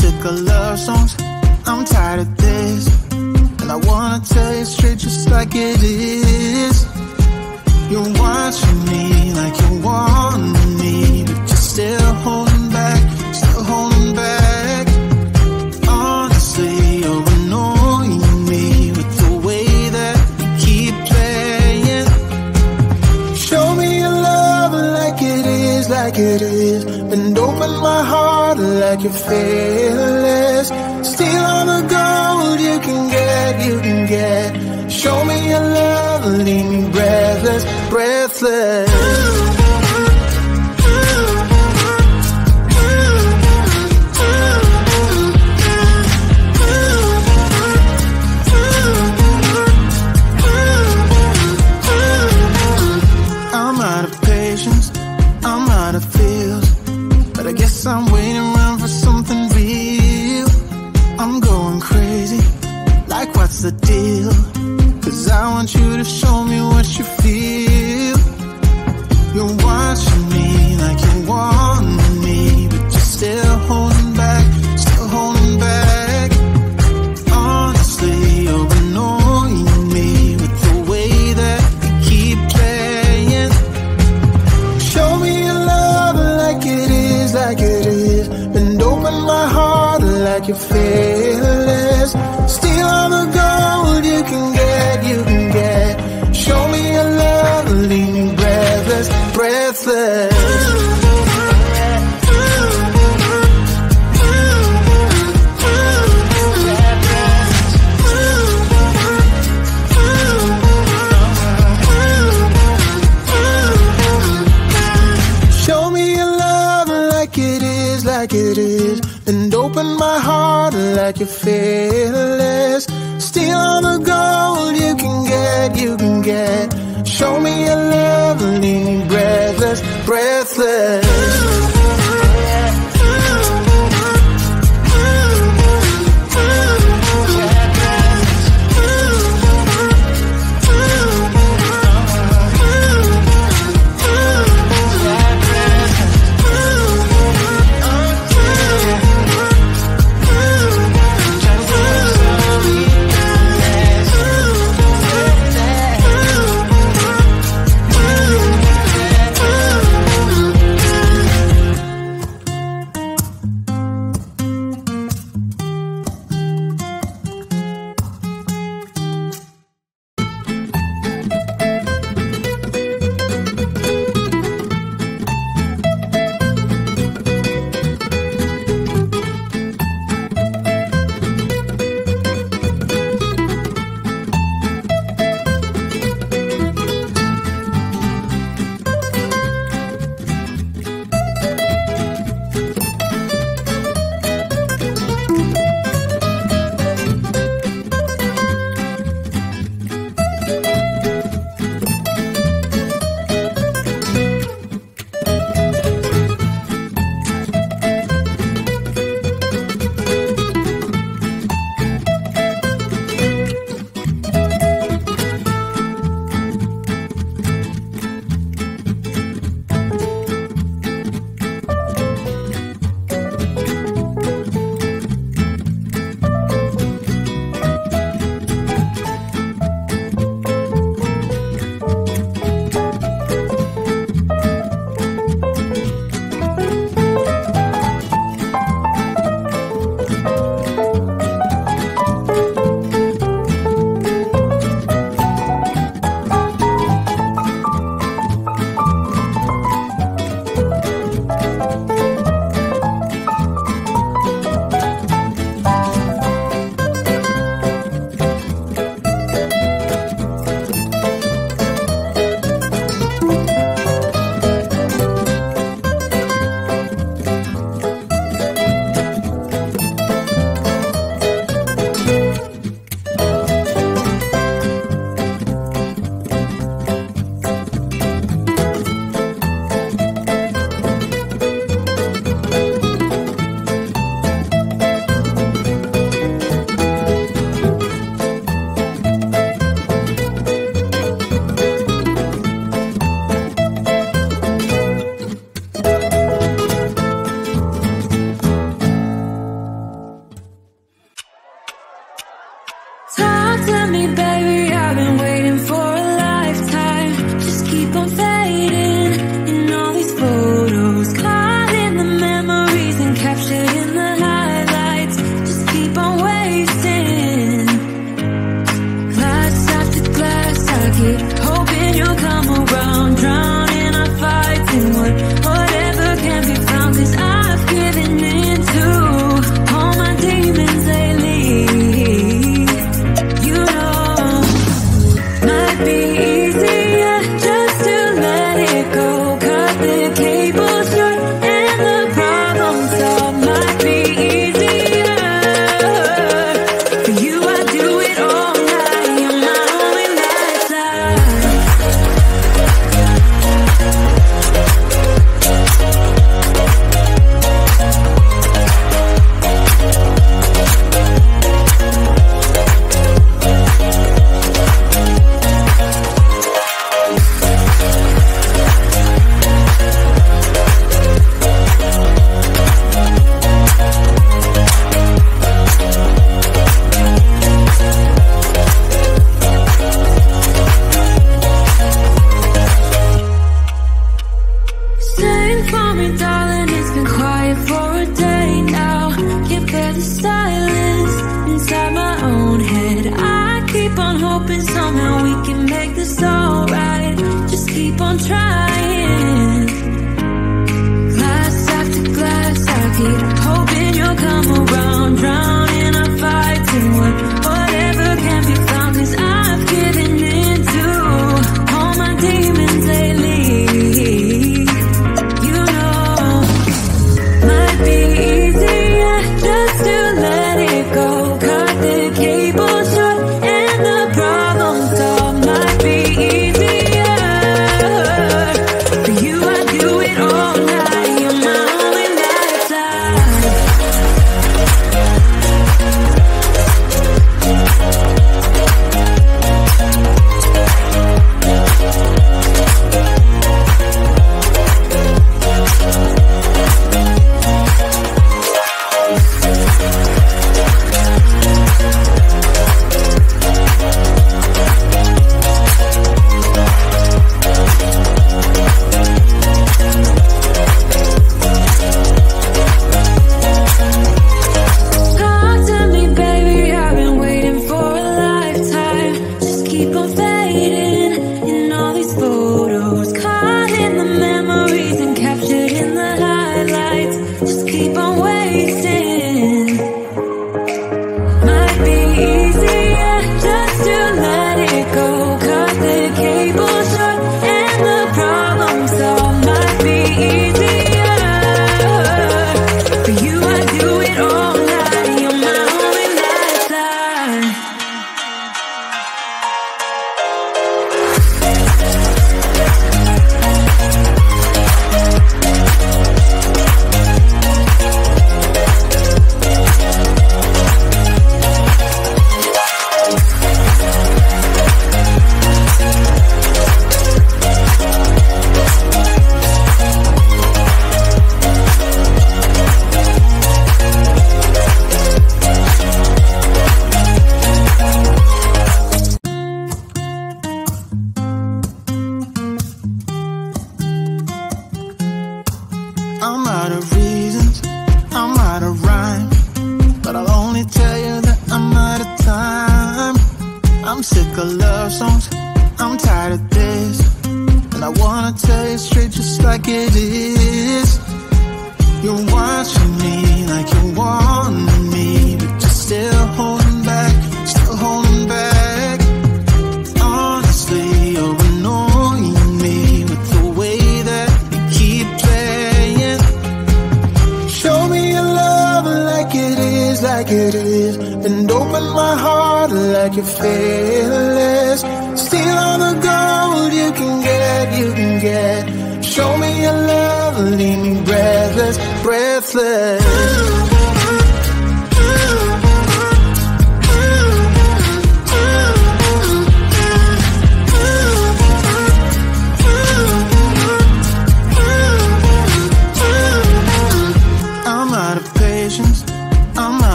sick of love songs, I'm tired of this, and I wanna tell you straight just like it is. You're watching me like you want me, but you're still holding back, still holding back. Honestly, you're annoying me with the way that you keep playing. Show me your love like it is, like it is. And open my heart like you're fearless. Steal all the gold you can get, you can get. Show me your love, leave me breathless, breathless. I'm out of patience, I'm out of feels, but I guess I'm waiting around for something real. I'm going crazy, like what's the deal? 'Cause I want you to show me what you feel. You're watching me like you want me, but you're still holding back, still holding back. Honestly, you're annoying me with the way that you keep playing. Show me your love like it is, like it is. And open my heart like you're fearless. Steal all the gold you can get, you can get. Show me your love, leave me breathless, breathless. Show me your love like it is, like it is. And open my heart like you're fearless. Steal all the gold you can get, you can get. Show me your love, leave me breathless, breathless.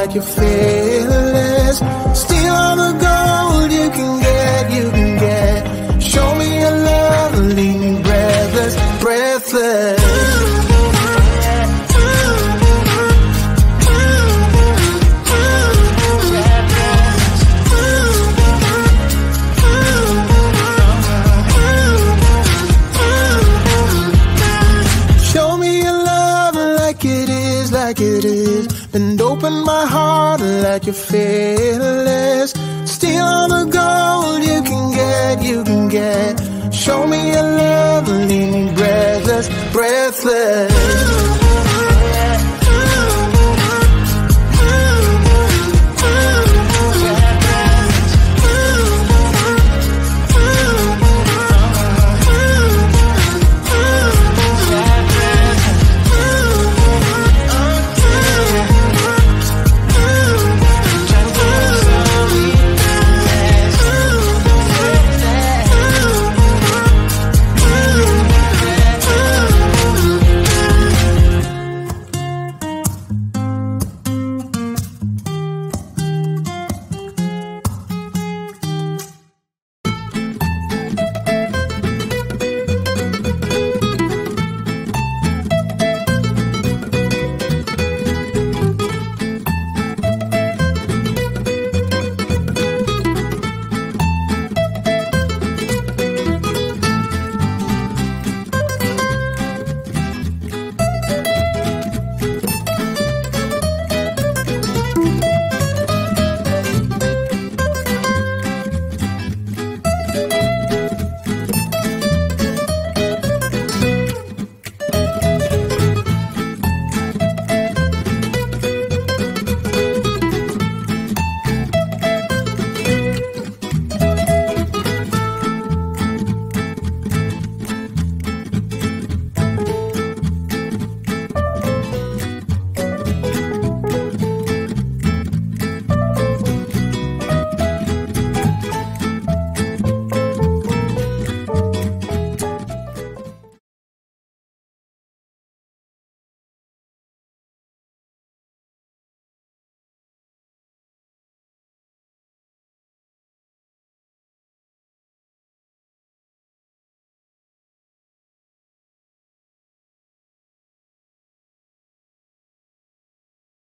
Like you're fearless. you're fearless. Steal all the gold you can get, you can get. Show me your love, leave me breathless, breathless.